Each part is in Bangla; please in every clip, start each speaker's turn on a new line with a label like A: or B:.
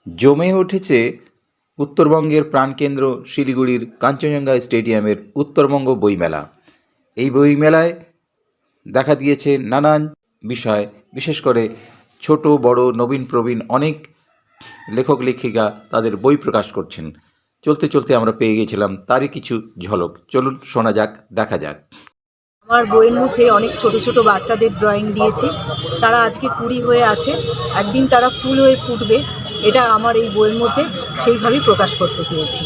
A: জমে উঠেছে উত্তরবঙ্গের প্রাণকেন্দ্র শিলিগুড়ির কাঞ্চনজঙ্ঘা স্টেডিয়ামের উত্তরবঙ্গ বইমেলা। এই বইমেলায় দেখা দিয়েছে নানান বিষয়, বিশেষ করে ছোট বড় নবীন প্রবীণ অনেক লেখক লেখিকা তাদের বই প্রকাশ করছেন। চলতে চলতে আমরা পেয়ে গেছিলাম তারই কিছু ঝলক। চলুন শোনা যাক, দেখা যাক।
B: আমার বইয়ের মধ্যে অনেক ছোট ছোট বাচ্চাদের ড্রয়িং দিয়েছি। তারা আজকে কুড়ি হয়ে আছে, একদিন তারা ফুল হয়ে ফুটবে, এটা আমার এই বইয়ের মধ্যে সেইভাবেই প্রকাশ করতে চেয়েছি।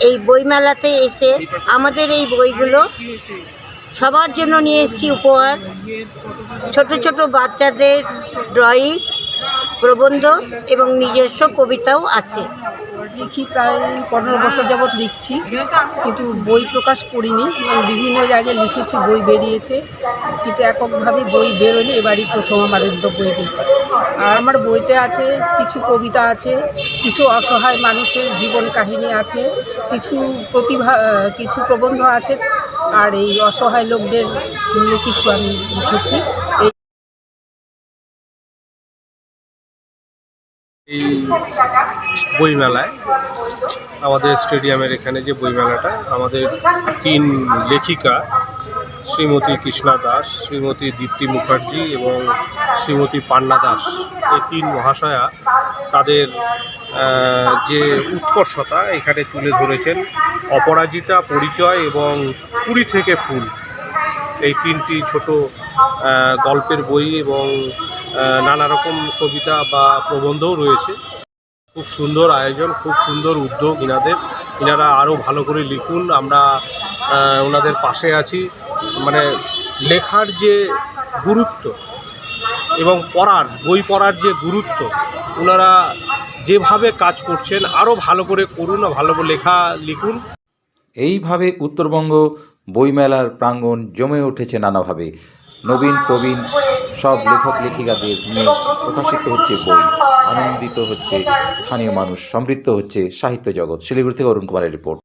C: এই বইমেলাতে এসে আমাদের এই বইগুলো সবার জন্য নিয়ে এসেছি উপহার। ছোট ছোট বাচ্চাদের ড্রয়িং, প্রবন্ধ এবং নিজস্ব কবিতাও আছে।
D: লিখি প্রায় 15 বছর যাবৎ লিখছি, কিন্তু বই প্রকাশ করিনি। বিভিন্ন জায়গায় লিখেছি, বই বেরিয়েছে, কিন্তু এককভাবে বই বেরোয়নি। এবারই প্রথম আমার উদ্যোগ বই বের। আর আমার বইতে আছে কিছু কবিতা আছে, কিছু অসহায় মানুষের জীবন কাহিনী আছে, কিছু প্রবন্ধ আছে, আর এই অসহায় লোকদের নিয়ে কিছু আমি লিখেছি।
E: এই বইমেলায় আমাদের স্টেডিয়ামের এখানে যে বইমেলাটা, আমাদের 3 লেখিকা শ্রীমতী কৃষ্ণা দাস, শ্রীমতী দীপ্তি মুখার্জি এবং শ্রীমতী পান্না দাস, এই 3 মহাশয়া তাদের যে উৎকর্ষতা এখানে তুলে ধরেছেন। অপরাজিতা, পরিচয় এবং কুড়ি থেকে ফুল, এই 3টি ছোট গল্পের বই এবং নানা রকম কবিতা বা প্রবন্ধও রয়েছে। খুব সুন্দর আয়োজন, খুব সুন্দর উদ্যোগ ইনারা আরও ভালো করে লিখুন। আমরা ওনাদের পাশে আছি। মানে লেখার যে গুরুত্ব এবং বই পড়ার যে গুরুত্ব, ওনারা যেভাবে কাজ করছেন আরও ভালো করে করুন, ভালো লেখা লিখুন।
A: এইভাবে উত্তরবঙ্গ বইমেলার প্রাঙ্গণ জমে উঠেছে নানাভাবে। নবীন প্রবীণ সব লেখক লেখিকাদের নিয়ে প্রকাশিত হচ্ছে বই, আনন্দিত হচ্ছে স্থানীয় মানুষ, সমৃদ্ধ হচ্ছে সাহিত্য জগৎ। শিলিগুড়ি থেকে অরুণ কুমারের রিপোর্ট।